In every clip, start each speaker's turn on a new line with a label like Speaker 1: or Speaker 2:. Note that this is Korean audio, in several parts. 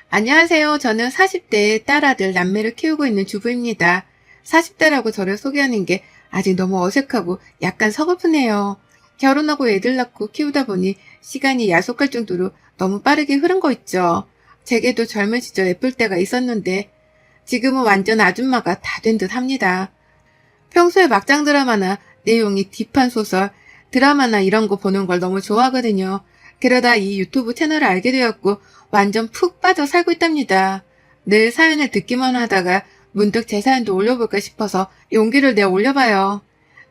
Speaker 1: 안녕하세요. 저는 40대의 딸아들 남매를 키우고 있는 주부입니다. 40대라고 저를 소개하는 게 아직 너무 어색하고 약간 서글프네요. 결혼하고 애들 낳고 키우다 보니 시간이 야속할 정도로 너무 빠르게 흐른 거 있죠. 제게도 젊은 시절 예쁠 때가 있었는데 지금은 완전 아줌마가 다 된 듯 합니다. 평소에 막장 드라마나 내용이 딥한 소설, 드라마나 이런 거 보는 걸 너무 좋아하거든요. 그러다 이 유튜브 채널을 알게 되었고 완전 푹 빠져 살고 있답니다. 늘 사연을 듣기만 하다가 문득 제 사연도 올려볼까 싶어서 용기를 내어 올려봐요.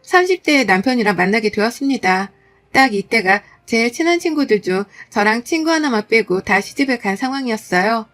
Speaker 1: 30대의 남편이랑 만나게 되었습니다. 딱 이때가 제일 친한 친구들 중 저랑 친구 하나만 빼고 다 시집을 간 상황이었어요.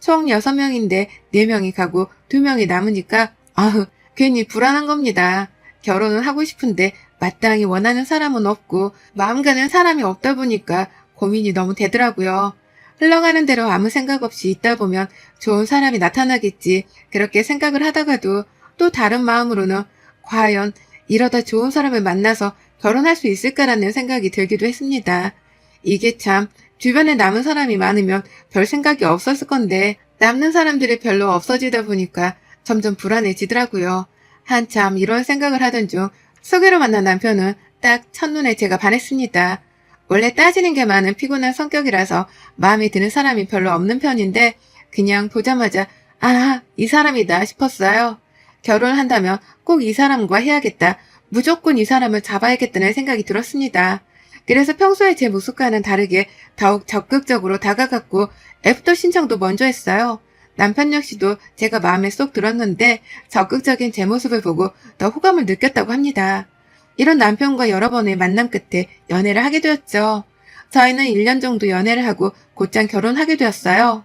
Speaker 1: 총 6명인데 4명이 가고 2명이 남으니까 아흐 괜히 불안한 겁니다. 결혼은 하고 싶은데 마땅히 원하는 사람은 없고 마음 가는 사람이 없다 보니까 고민이 너무 되더라고요. 흘러가는 대로 아무 생각 없이 있다 보면 좋은 사람이 나타나겠지 그렇게 생각을 하다가도 또 다른 마음으로는 과연 이러다 좋은 사람을 만나서 결혼할 수 있을까라는 생각이 들기도 했습니다. 이게 참 주변에 남은 사람이 많으면 별 생각이 없었을 건데 남는 사람들이 별로 없어지다 보니까 점점 불안해지더라고요. 한참 이런 생각을 하던 중 소개로 만난 남편은 딱 첫눈에 제가 반했습니다. 원래 따지는 게 많은 피곤한 성격이라서 마음에 드는 사람이 별로 없는 편인데 그냥 보자마자 아, 이 사람이다 싶었어요. 결혼을 한다면 꼭 이 사람과 해야겠다. 무조건 이 사람을 잡아야겠다는 생각이 들었습니다. 그래서 평소에 제 모습과는 다르게 더욱 적극적으로 다가갔고 애프터 신청도 먼저 했어요. 남편 역시도 제가 마음에 쏙 들었는데 적극적인 제 모습을 보고 더 호감을 느꼈다고 합니다. 이런 남편과 여러 번의 만남 끝에 연애를 하게 되었죠. 저희는 1년 정도 연애를 하고 곧장 결혼하게 되었어요.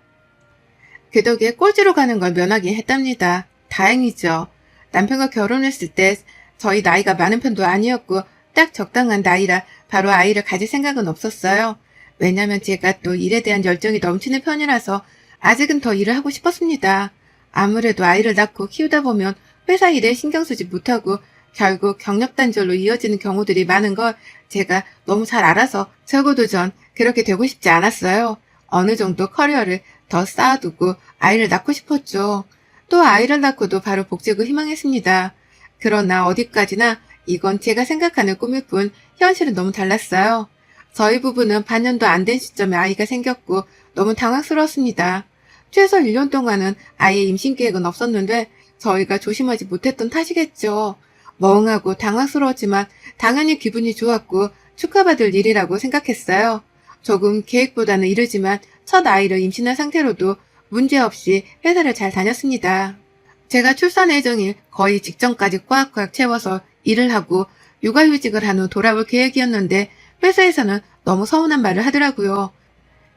Speaker 1: 그 덕에 꼴찌로 가는 걸 면하긴 했답니다. 다행이죠. 남편과 결혼했을 때 저희 나이가 많은 편도 아니었고 딱 적당한 나이라 바로 아이를 가질 생각은 없었어요. 왜냐면 제가 또 일에 대한 열정이 넘치는 편이라서 아직은 더 일을 하고 싶었습니다. 아무래도 아이를 낳고 키우다 보면 회사 일에 신경 쓰지 못하고 결국 경력 단절로 이어지는 경우들이 많은 걸 제가 너무 잘 알아서 적어도 전 그렇게 되고 싶지 않았어요. 어느 정도 커리어를 더 쌓아두고 아이를 낳고 싶었죠. 또 아이를 낳고도 바로 복직을 희망했습니다. 그러나 어디까지나 이건 제가 생각하는 꿈일 뿐 현실은 너무 달랐어요. 저희 부부는 반년도 안 된 시점에 아이가 생겼고 너무 당황스러웠습니다. 최소 1년 동안은 아이의 임신 계획은 없었는데 저희가 조심하지 못했던 탓이겠죠. 멍하고 당황스러웠지만 당연히 기분이 좋았고 축하받을 일이라고 생각했어요. 조금 계획보다는 이르지만 첫 아이를 임신한 상태로도 문제없이 회사를 잘 다녔습니다. 제가 출산 예정일 거의 직전까지 꽉꽉 채워서 일을 하고 육아휴직을 한 후 돌아올 계획이었는데 회사에서는 너무 서운한 말을 하더라고요.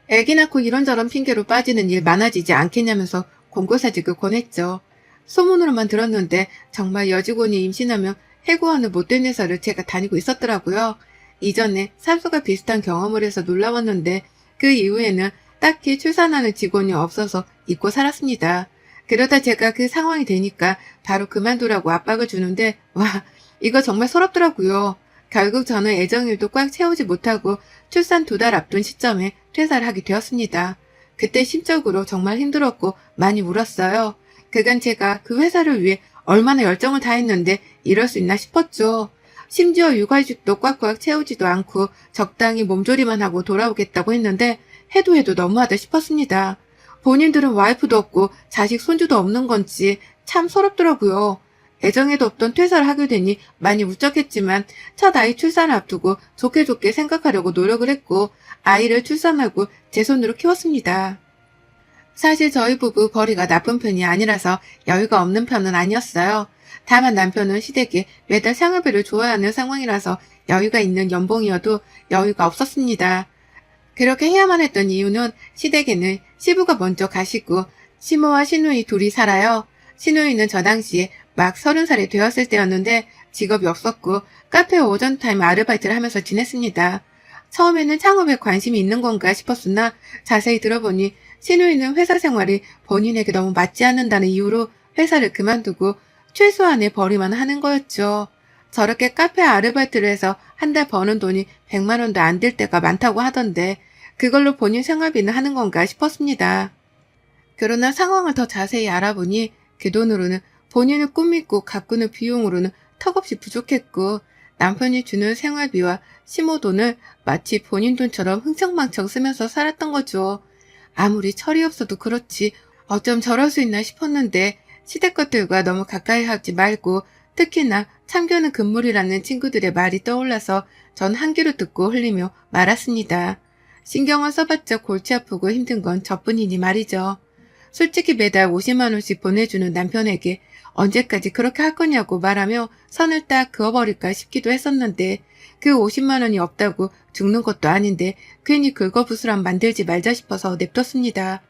Speaker 1: 애기 낳고 이런저런 핑계로 빠지는 일 많아지지 않겠냐면서 공고사직을 권했죠. 소문으로만 들었는데 정말 여직원이 임신하면 해고하는 못된 회사를 제가 다니고 있었더라고요. 이전에 산소가 비슷한 경험을 해서 놀라웠는데 그 이후에는 딱히 출산하는 직원이 없어서 잊고 살았습니다. 그러다 제가 그 상황이 되니까 바로 그만두라고 압박을 주는데 와 이거 정말 서럽더라고요. 결국 저는 애정일도 꽉 채우지 못하고 출산 2달 앞둔 시점에 퇴사를 하게 되었습니다. 그때 심적으로 정말 힘들었고 많이 울었어요. 그간 제가 그 회사를 위해 얼마나 열정을 다했는데 이럴 수 있나 싶었죠. 심지어 육아휴직도 꽉꽉 채우지도 않고 적당히 몸조리만 하고 돌아오겠다고 했는데 해도 너무하다 싶었습니다. 본인들은 와이프도 없고 자식 손주도 없는 건지 참 서럽더라고요. 애정에도 없던 퇴사를 하게 되니 많이 울적했지만 첫 아이 출산을 앞두고 좋게 생각하려고 노력을 했고 아이를 출산하고 제 손으로 키웠습니다. 사실 저희 부부 벌이가 나쁜 편이 아니라서 여유가 없는 편은 아니었어요. 다만 남편은 시댁에 매달 생활비를 줘야 하는 상황이라서 여유가 있는 연봉이어도 여유가 없었습니다. 그렇게 해야만 했던 이유는 시댁에는 시부가 먼저 가시고 시모와 시누이 둘이 살아요. 시누이는 저 당시에 막 30살이 되었을 때였는데 직업이 없었고 카페 오전 타임 아르바이트를 하면서 지냈습니다. 처음에는 창업에 관심이 있는 건가 싶었으나 자세히 들어보니 시누이는 회사 생활이 본인에게 너무 맞지 않는다는 이유로 회사를 그만두고 최소한의 벌이만 하는 거였죠. 저렇게 카페 아르바이트를 해서 한 달 버는 돈이 100만 원도 안 될 때가 많다고 하던데 그걸로 본인 생활비는 하는 건가 싶었습니다. 그러나 상황을 더 자세히 알아보니 그 돈으로는 본인을 꾸미고 가꾸는 비용으로는 턱없이 부족했고 남편이 주는 생활비와 시모돈을 마치 본인 돈처럼 흥청망청 쓰면서 살았던 거죠. 아무리 철이 없어도 그렇지 어쩜 저럴 수 있나 싶었는데 시댁 것들과 너무 가까이 하지 말고 특히나 참견은 금물이라는 친구들의 말이 떠올라서 전 한 귀로 듣고 흘리며 말았습니다. 신경을 써봤자 골치 아프고 힘든 건 저뿐이니 말이죠. 솔직히 매달 50만 원씩 보내주는 남편에게 언제까지 그렇게 할 거냐고 말하며 선을 딱 그어버릴까 싶기도 했었는데 그 50만 원이 없다고 죽는 것도 아닌데 괜히 긁어부스럼 만들지 말자 싶어서 냅뒀습니다.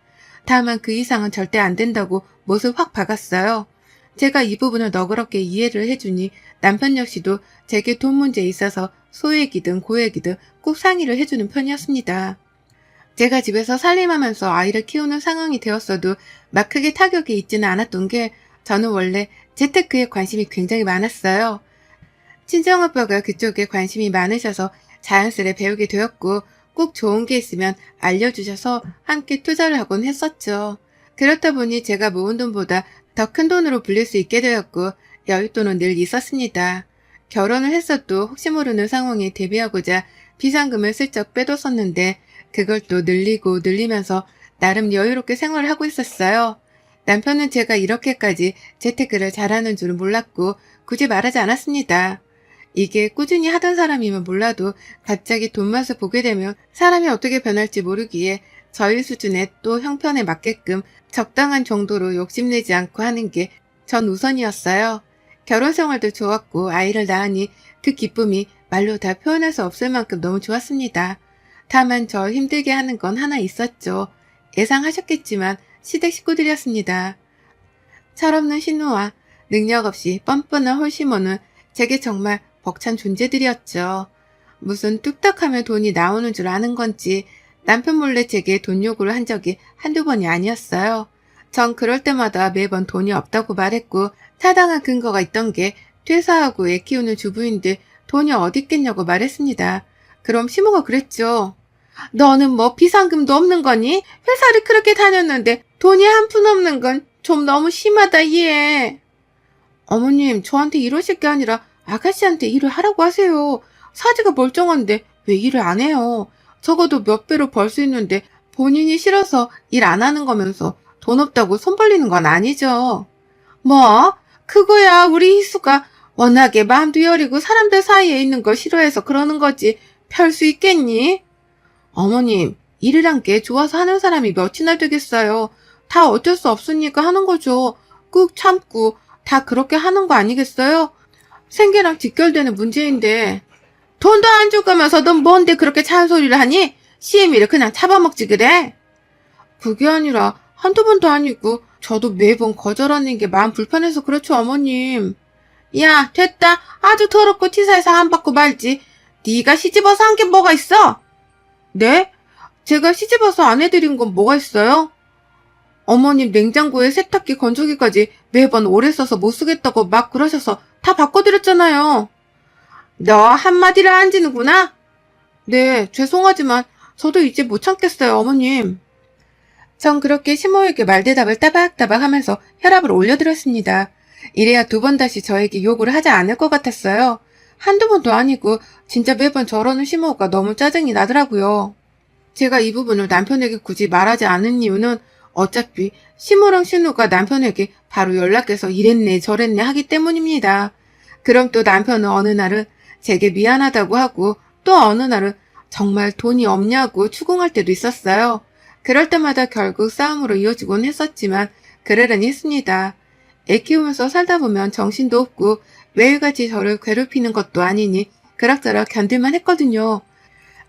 Speaker 1: 다만 그 이상은 절대 안 된다고 못을 확 박았어요. 제가 이 부분을 너그럽게 이해를 해주니 남편 역시도 제게 돈 문제에 있어서 소액이든 고액이든 꼭 상의를 해주는 편이었습니다. 제가 집에서 살림하면서 아이를 키우는 상황이 되었어도 막 크게 타격이 있지는 않았던 게 저는 원래 재테크에 관심이 굉장히 많았어요. 친정아빠가 그쪽에 관심이 많으셔서 자연스레 배우게 되었고 꼭 좋은 게 있으면 알려주셔서 함께 투자를 하곤 했었죠. 그렇다 보니 제가 모은 돈보다 더 큰 돈으로 불릴 수 있게 되었고 여윳돈은 늘 있었습니다. 결혼을 했어도 혹시 모르는 상황에 대비하고자 비상금을 슬쩍 빼뒀었는데 그걸 또 늘리고 늘리면서 나름 여유롭게 생활을 하고 있었어요. 남편은 제가 이렇게까지 재테크를 잘하는 줄은 몰랐고 굳이 말하지 않았습니다. 이게 꾸준히 하던 사람이면 몰라도 갑자기 돈맛을 보게 되면 사람이 어떻게 변할지 모르기에 저희 수준의 또 형편에 맞게끔 적당한 정도로 욕심내지 않고 하는 게 전 우선이었어요. 결혼 생활도 좋았고 아이를 낳으니 그 기쁨이 말로 다 표현할 수 없을 만큼 너무 좋았습니다. 다만 저 힘들게 하는 건 하나 있었죠. 예상하셨겠지만 시댁 식구들이었습니다. 철없는 신우와 능력 없이 뻔뻔한 홀시모는 제게 정말 벅찬 존재들이었죠. 무슨 뚝딱하면 돈이 나오는 줄 아는 건지 남편 몰래 제게 돈 요구를 한 적이 한두 번이 아니었어요. 전 그럴 때마다 매번 돈이 없다고 말했고 타당한 근거가 있던 게 퇴사하고 애 키우는 주부인데 돈이 어디 있겠냐고 말했습니다. 그럼 시모가 그랬죠. 너는 뭐 비상금도 없는 거니? 회사를 그렇게 다녔는데 돈이 한 푼 없는 건 좀 너무 심하다 얘. 어머님 저한테 이러실 게 아니라 아가씨한테 일을 하라고 하세요. 사지가 멀쩡한데 왜 일을 안 해요. 적어도 몇 배로 벌 수 있는데 본인이 싫어서 일 안 하는 거면서 돈 없다고 손 벌리는 건 아니죠. 뭐? 그거야 우리 희수가 워낙에 마음도 여리고 사람들 사이에 있는 걸 싫어해서 그러는 거지 별 수 있겠니? 어머님 일이란 게 좋아서 하는 사람이 몇이나 되겠어요. 다 어쩔 수 없으니까 하는 거죠. 꾹 참고 다 그렇게 하는 거 아니겠어요? 생계랑 직결되는 문제인데 돈도 안 줄거면서 넌 뭔데 그렇게 잔소리를 하니? 시애미를 그냥 잡아먹지 그래? 그게 아니라 한두 번도 아니고 저도 매번 거절하는 게 마음 불편해서 그렇죠 어머님. 야 됐다. 아주 더럽고 티사에서 안 받고 말지. 네가 시집와서 한 게 뭐가 있어? 네? 제가 시집와서 안 해드린 건 뭐가 있어요? 어머님 냉장고에 세탁기 건조기까지 매번 오래 써서 못 쓰겠다고 막 그러셔서 다 바꿔드렸잖아요. 너 한마디를 안 지는구나? 네, 죄송하지만 저도 이제 못 참겠어요, 어머님. 전 그렇게 시모에게 말대답을 따박따박 하면서 혈압을 올려드렸습니다. 이래야 두 번 다시 저에게 요구를 하지 않을 것 같았어요. 한두 번도 아니고 진짜 매번 저러는 시모가 너무 짜증이 나더라고요. 제가 이 부분을 남편에게 굳이 말하지 않은 이유는 어차피 시모랑 신우가 남편에게 바로 연락해서 이랬네 저랬네 하기 때문입니다. 그럼 또 남편은 어느 날은 제게 미안하다고 하고 또 어느 날은 정말 돈이 없냐고 추궁할 때도 있었어요. 그럴 때마다 결국 싸움으로 이어지곤 했었지만 그러려니 했습니다. 애 키우면서 살다 보면 정신도 없고 매일같이 저를 괴롭히는 것도 아니니 그럭저럭 견딜만 했거든요.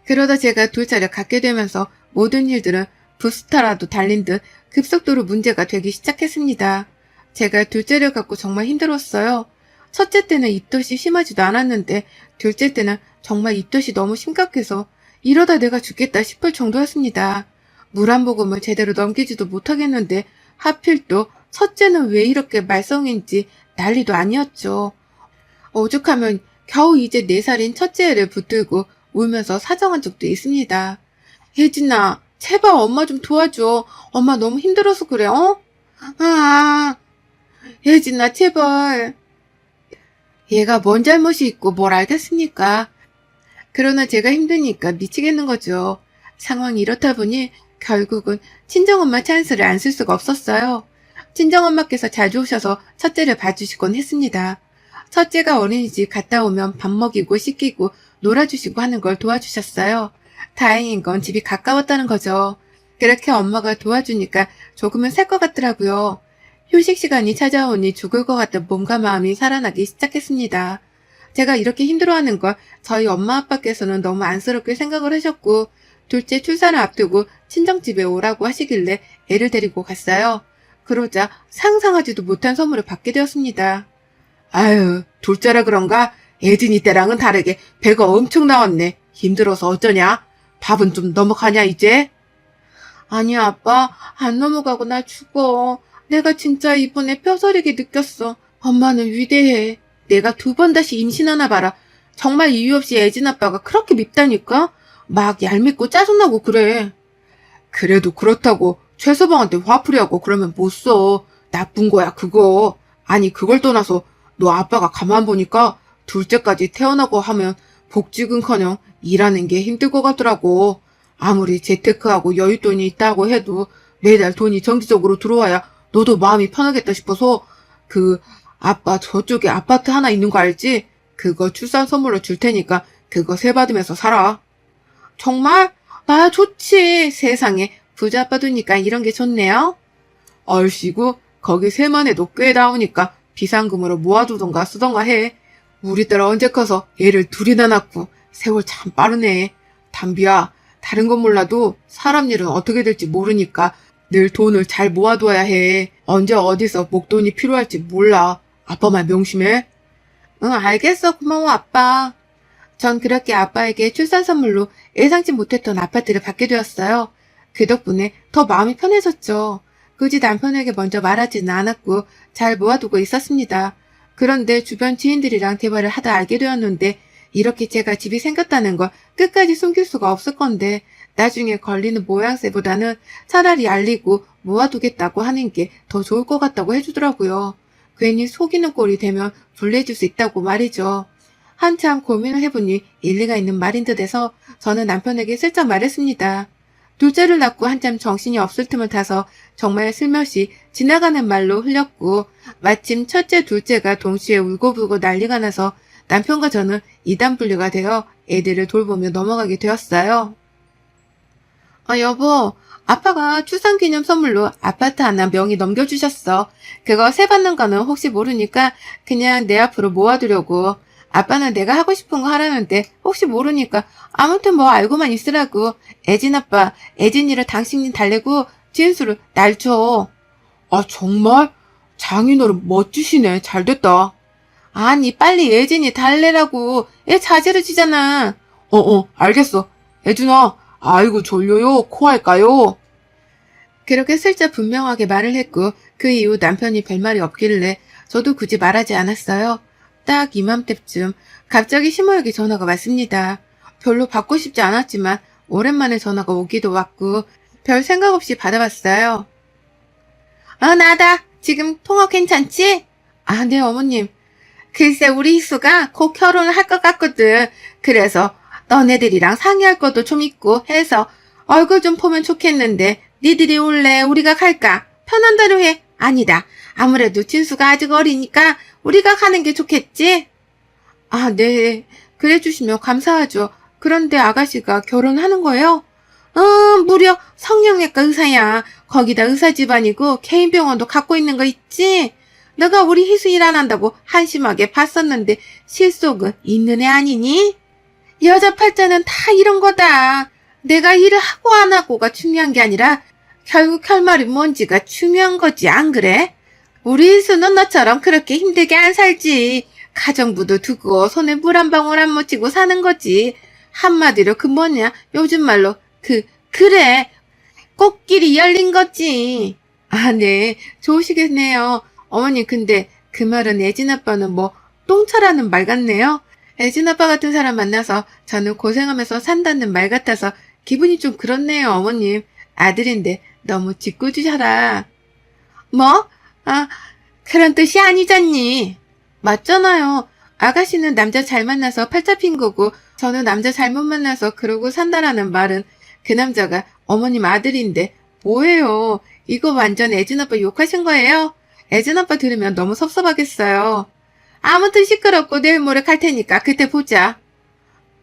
Speaker 1: 그러다 제가 둘째를 갖게 되면서 모든 일들은 부스터라도 달린 듯 급속도로 문제가 되기 시작했습니다. 제가 둘째를 갖고 정말 힘들었어요. 첫째 때는 입덧이 심하지도 않았는데 둘째 때는 정말 입덧이 너무 심각해서 이러다 내가 죽겠다 싶을 정도였습니다. 물 한 모금을 제대로 넘기지도 못하겠는데 하필 또 첫째는 왜 이렇게 말썽인지 난리도 아니었죠. 오죽하면 겨우 이제 4살인 첫째 애를 붙들고 울면서 사정한 적도 있습니다. 혜진아, 제발 엄마 좀 도와줘. 엄마 너무 힘들어서 그래, 어? 아, 예진아, 제발. 얘가 뭔 잘못이 있고 뭘 알겠습니까? 그러나 제가 힘드니까 미치겠는 거죠. 상황이 이렇다 보니 결국은 친정엄마 찬스를 안 쓸 수가 없었어요. 친정엄마께서 자주 오셔서 첫째를 봐주시곤 했습니다. 첫째가 어린이집 갔다 오면 밥 먹이고 씻기고 놀아주시고 하는 걸 도와주셨어요. 다행인 건 집이 가까웠다는 거죠. 그렇게 엄마가 도와주니까 조금은 살 것 같더라고요. 휴식 시간이 찾아오니 죽을 것 같던 몸과 마음이 살아나기 시작했습니다. 제가 이렇게 힘들어하는 걸 저희 엄마 아빠께서는 너무 안쓰럽게 생각을 하셨고 둘째 출산을 앞두고 친정집에 오라고 하시길래 애를 데리고 갔어요. 그러자 상상하지도 못한 선물을 받게 되었습니다. 아유, 둘째라 그런가? 예진이 때랑은 다르게 배가 엄청 나왔네. 힘들어서 어쩌냐? 밥은 좀 넘어가냐 이제? 아니야 아빠, 안 넘어가고 나 죽어. 내가 진짜 이번에 뼈저리게 느꼈어. 엄마는 위대해. 내가 2번 다시 임신하나 봐라. 정말 이유 없이 예진 아빠가 그렇게 밉다니까? 막 얄밉고 짜증나고 그래. 그래도 그렇다고 최서방한테 화풀이하고 그러면 못 써. 나쁜 거야 그거. 아니 그걸 떠나서 너 아빠가 가만 보니까 둘째까지 태어나고 하면 복직은커녕 일하는 게 힘들 것 같더라고. 아무리 재테크하고 여윳돈이 있다고 해도 매달 돈이 정기적으로 들어와야 너도 마음이 편하겠다 싶어서 아빠 저쪽에 아파트 하나 있는 거 알지? 그거 출산 선물로 줄 테니까 그거 세 받으면서 살아. 정말? 나야 좋지. 세상에 부자 아빠 두니까 이런 게 좋네요. 얼씨구 거기 세만 해도 꽤 나오니까 비상금으로 모아두던가 쓰던가 해. 우리 딸 언제 커서 애를 2이나 낳고 세월 참 빠르네. 담비야 다른 건 몰라도 사람 일은 어떻게 될지 모르니까 늘 돈을 잘 모아둬야 해. 언제 어디서 목돈이 필요할지 몰라. 아빠 말 명심해. 응 알겠어 고마워 아빠. 전 그렇게 아빠에게 출산 선물로 예상치 못했던 아파트를 받게 되었어요. 그 덕분에 더 마음이 편해졌죠. 굳이 남편에게 먼저 말하지는 않았고 잘 모아두고 있었습니다. 그런데 주변 지인들이랑 대화를 하다 알게 되었는데 이렇게 제가 집이 생겼다는 걸 끝까지 숨길 수가 없을 건데 나중에 걸리는 모양새보다는 차라리 알리고 모아두겠다고 하는 게 더 좋을 것 같다고 해주더라고요. 괜히 속이는 꼴이 되면 불리해질 수 있다고 말이죠. 한참 고민을 해보니 일리가 있는 말인 듯해서 저는 남편에게 슬쩍 말했습니다. 둘째를 낳고 한참 정신이 없을 틈을 타서 정말 슬며시 지나가는 말로 흘렸고 마침 첫째 둘째가 동시에 울고불고 난리가 나서 남편과 저는 이단 분류가 되어 애들을 돌보며 넘어가게 되었어요. 여보, 아빠가 출산기념 선물로 아파트 하나 명의 넘겨주셨어. 그거 세 받는 거는 혹시 모르니까 그냥 내 앞으로 모아두려고. 아빠는 내가 하고 싶은 거 하라는데 혹시 모르니까 아무튼 뭐 알고만 있으라고. 애진 아빠, 애진이를 당신이 달래고 진수를 날 줘. 아 정말? 장인어른 멋지시네. 잘됐다. 아니 빨리 애진이 달래라고. 애 자지러지잖아. 알겠어. 애준아, 아이고 졸려요. 코 할까요? 그렇게 슬쩍 분명하게 말을 했고 그 이후 남편이 별말이 없길래 저도 굳이 말하지 않았어요. 딱 이맘때쯤 갑자기 심호에게 전화가 왔습니다. 별로 받고 싶지 않았지만 오랜만에 전화가 오기도 왔고 별 생각 없이 받아봤어요. 나다. 지금 통화 괜찮지? 네 어머님. 글쎄 우리 희수가 곧 결혼을 할 것 같거든. 그래서 너네들이랑 상의할 것도 좀 있고 해서 얼굴 좀 보면 좋겠는데 니들이 올래 우리가 갈까? 편한 대로 해. 아니다. 아무래도 진수가 아직 어리니까 우리가 가는 게 좋겠지? 네. 그래 주시면 감사하죠. 그런데 아가씨가 결혼하는 거예요? 무려 성형외과 의사야. 거기다 의사 집안이고 개인 병원도 갖고 있는 거 있지? 내가 우리 희수 일 안 한다고 한심하게 봤었는데 실속은 있는 애 아니니? 여자 팔자는 다 이런 거다. 내가 일을 하고 안 하고가 중요한 게 아니라 결국 결말이 뭔지가 중요한 거지, 안 그래? 우리 희수는 너처럼 그렇게 힘들게 안 살지. 가정부도 두고 손에 물 한 방울 안 묻히고 사는 거지. 한마디로 그 뭐냐, 요즘 말로 그래. 꽃길이 열린 거지. 네. 좋으시겠네요. 어머니 근데 그 말은 애진 아빠는 뭐 똥차라는 말 같네요. 애진 아빠 같은 사람 만나서 저는 고생하면서 산다는 말 같아서 기분이 좀 그렇네요, 어머님. 아들인데 너무 짓궂으셔라. 뭐? 아, 그런 뜻이 아니잖니. 맞잖아요. 아가씨는 남자 잘 만나서 팔자 핀 거고 저는 남자 잘못 만나서 그러고 산다라는 말은 그 남자가 어머님 아들인데 뭐예요? 이거 완전 애진 아빠 욕하신 거예요? 애진 아빠 들으면 너무 섭섭하겠어요. 아무튼 시끄럽고 내일 모레 갈 테니까 그때 보자.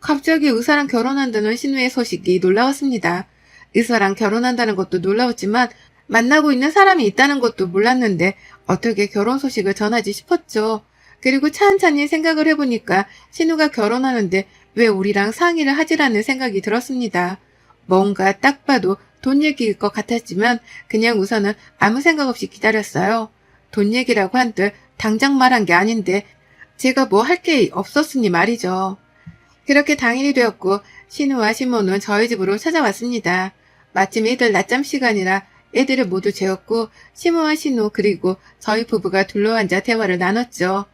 Speaker 1: 갑자기 의사랑 결혼한다는 신우의 소식이 놀라웠습니다. 의사랑 결혼한다는 것도 놀라웠지만 만나고 있는 사람이 있다는 것도 몰랐는데 어떻게 결혼 소식을 전하지 싶었죠. 그리고 찬찬히 생각을 해보니까 신우가 결혼하는데 왜 우리랑 상의를 하지라는 생각이 들었습니다. 뭔가 딱 봐도 돈 얘기일 것 같았지만 그냥 우선은 아무 생각 없이 기다렸어요. 돈 얘기라고 한들 당장 말한 게 아닌데 제가 뭐 할 게 없었으니 말이죠. 그렇게 당일이 되었고 신우와 신모는 저희 집으로 찾아왔습니다. 마침 애들 낮잠 시간이라 애들을 모두 재웠고 신우와 신우 그리고 저희 부부가 둘러앉아 대화를 나눴죠.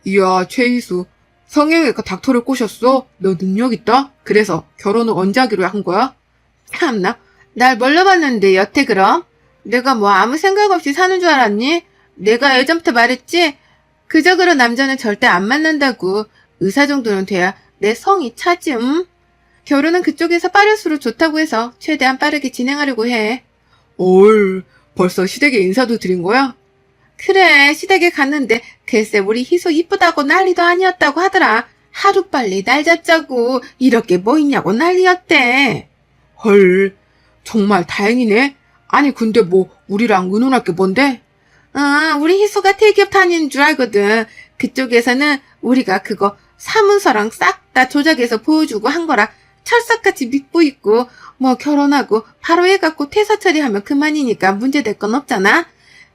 Speaker 2: 이야, 최희수. 성형외과 닥터를 꼬셨어? 너 능력 있다? 그래서 결혼을 언제 하기로 한 거야?
Speaker 1: 참나, 날 뭘로 봤는데 여태 그럼? 내가 뭐 아무 생각 없이 사는 줄 알았니? 내가 예전부터 말했지? 그저 그런 남자는 절대 안 만난다고. 의사 정도는 돼야 내 성이 차지, 결혼은 그쪽에서 빠를수록 좋다고 해서 최대한 빠르게 진행하려고 해.
Speaker 2: 얼, 벌써 시댁에 인사도 드린 거야?
Speaker 1: 그래, 시댁에 갔는데 글쎄 우리 희수 이쁘다고 난리도 아니었다고 하더라. 하루빨리 날 잡자고 이렇게 뭐 있냐고 난리였대.
Speaker 2: 헐, 정말 다행이네. 아니 근데 뭐 우리랑 의논할 게 뭔데?
Speaker 1: 우리 희수가 대기업 다니는 줄 알거든. 그쪽에서는 우리가 그거 사문서랑 싹 다 조작해서 보여주고 한 거라 철석같이 믿고 있고 뭐 결혼하고 바로 애 갖고 퇴사 처리하면 그만이니까 문제될 건 없잖아.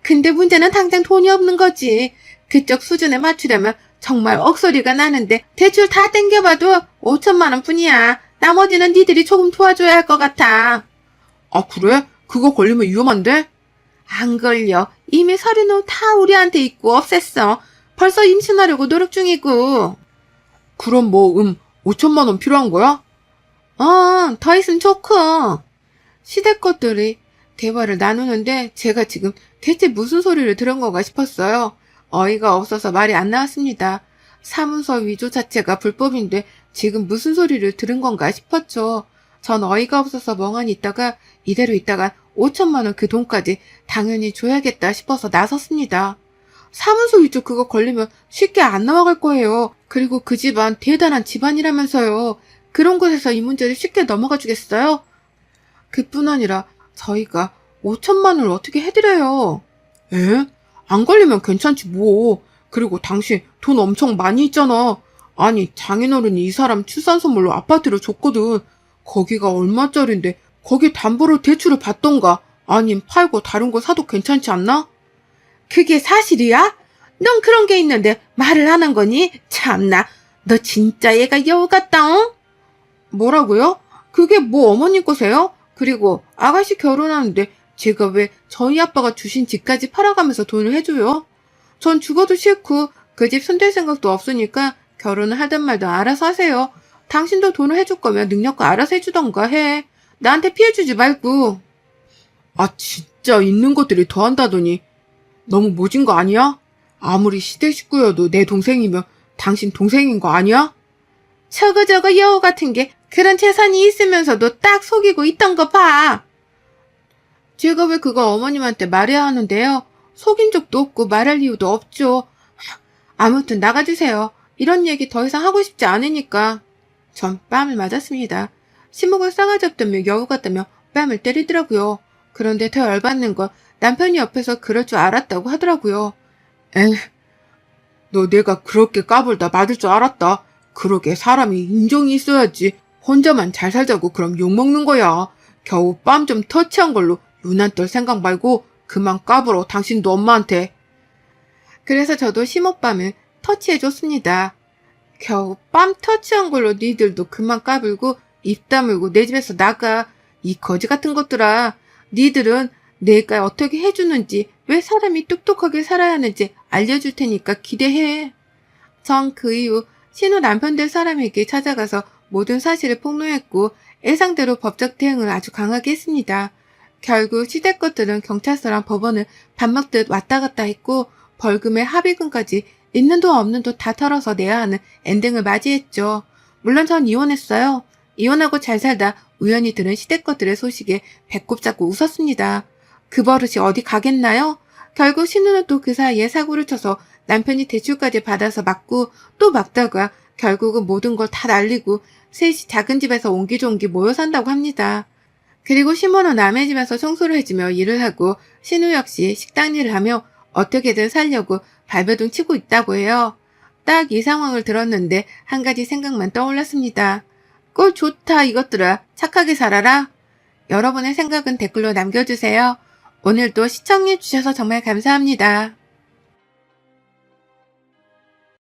Speaker 1: 근데 문제는 당장 돈이 없는 거지. 그쪽 수준에 맞추려면 정말 억소리가 나는데 대출 다 땡겨봐도 5천만 원 뿐이야. 나머지는 니들이 조금 도와줘야 할 것 같아.
Speaker 2: 아 그래? 그거 걸리면 위험한데?
Speaker 1: 안 걸려. 이미 서류는 다 우리한테 있고 없앴어. 벌써 임신하려고 노력 중이고.
Speaker 2: 그럼 뭐 5천만 원 필요한 거야?
Speaker 1: 더 있으면 좋고. 시댁 것들이 대화를 나누는데 제가 지금 대체 무슨 소리를 들은 건가 싶었어요. 어이가 없어서 말이 안 나왔습니다. 사문서 위조 자체가 불법인데 지금 무슨 소리를 들은 건가 싶었죠. 전 어이가 없어서 멍하니 있다가 이대로 있다가 5천만 원 그 돈까지 당연히 줘야겠다 싶어서 나섰습니다. 사문서 위조 그거 걸리면 쉽게 안 나와갈 거예요. 그리고 그 집안 대단한 집안이라면서요. 그런 곳에서 이 문제를 쉽게 넘어가 주겠어요? 그뿐 아니라 저희가 5천만 원을 어떻게 해드려요?
Speaker 2: 에? 안 걸리면 괜찮지 뭐. 그리고 당신 돈 엄청 많이 있잖아. 아니 장인어른이 이 사람 출산 선물로 아파트를 줬거든. 거기가 얼마짜린데 거기 담보로 대출을 받던가 아님 팔고 다른 거 사도 괜찮지 않나?
Speaker 1: 그게 사실이야? 넌 그런 게 있는데 말을 안 한 거니? 참나, 너 진짜 얘가 여우 같다, 응? 뭐라고요? 그게 뭐 어머님 거세요? 그리고 아가씨 결혼하는데 제가 왜 저희 아빠가 주신 집까지 팔아가면서 돈을 해줘요? 전 죽어도 싫고 그 집 손댈 생각도 없으니까 결혼을 하든 말든 알아서 하세요. 당신도 돈을 해줄 거면 능력과 알아서 해주던가 해. 나한테 피해주지 말고.
Speaker 2: 아 진짜 있는 것들이 더한다더니 너무 모진 거 아니야? 아무리 시댁 식구여도 내 동생이면 당신 동생인 거 아니야?
Speaker 1: 저거 여우 같은 게 그런 재산이 있으면서도 딱 속이고 있던 거 봐. 제가 왜 그걸 어머님한테 말해야 하는데요? 속인 적도 없고 말할 이유도 없죠. 아무튼 나가주세요. 이런 얘기 더 이상 하고 싶지 않으니까. 전 뺨을 맞았습니다. 신목을 싸가지 없다며 여우 같다며 뺨을 때리더라고요. 그런데 더 열받는 건 남편이 옆에서 그럴 줄 알았다고 하더라고요.
Speaker 2: 에휴, 너 내가 그렇게 까불다 맞을 줄 알았다. 그러게 사람이 인정이 있어야지. 혼자만 잘 살자고 그럼 욕먹는 거야. 겨우 뺨 좀 터치한 걸로 유난 떨 생각 말고 그만 까불어 당신도 엄마한테.
Speaker 1: 그래서 저도 심호뺨을 터치해줬습니다. 겨우 뺨 터치한 걸로 니들도 그만 까불고 입 다물고 내 집에서 나가. 이 거지 같은 것들아. 니들은 내가 어떻게 해주는지 왜 사람이 똑똑하게 살아야 하는지 알려줄 테니까 기대해. 전 그 이후 신우 남편 될 사람에게 찾아가서 모든 사실을 폭로했고 예상대로 법적 대응을 아주 강하게 했습니다. 결국 시댁 것들은 경찰서랑 법원을 밥 먹듯 왔다 갔다 했고 벌금에 합의금까지 있는 돈 없는 돈 다 털어서 내야 하는 엔딩을 맞이했죠. 물론 전 이혼했어요. 이혼하고 잘 살다 우연히 들은 시댁 것들의 소식에 배꼽 잡고 웃었습니다. 그 버릇이 어디 가겠나요? 결국 신우는 또 그 사이에 사고를 쳐서 남편이 대출까지 받아서 막고 또 막다가 결국은 모든 걸 다 날리고 셋이 작은 집에서 옹기종기 모여 산다고 합니다. 그리고 시모는 남의 집에서 청소를 해주며 일을 하고 신우 역시 식당 일을 하며 어떻게든 살려고 발버둥 치고 있다고 해요. 딱 이 상황을 들었는데 한 가지 생각만 떠올랐습니다. 꼴 좋다 이것들아. 착하게 살아라. 여러분의 생각은 댓글로 남겨주세요. 오늘도 시청해주셔서 정말 감사합니다.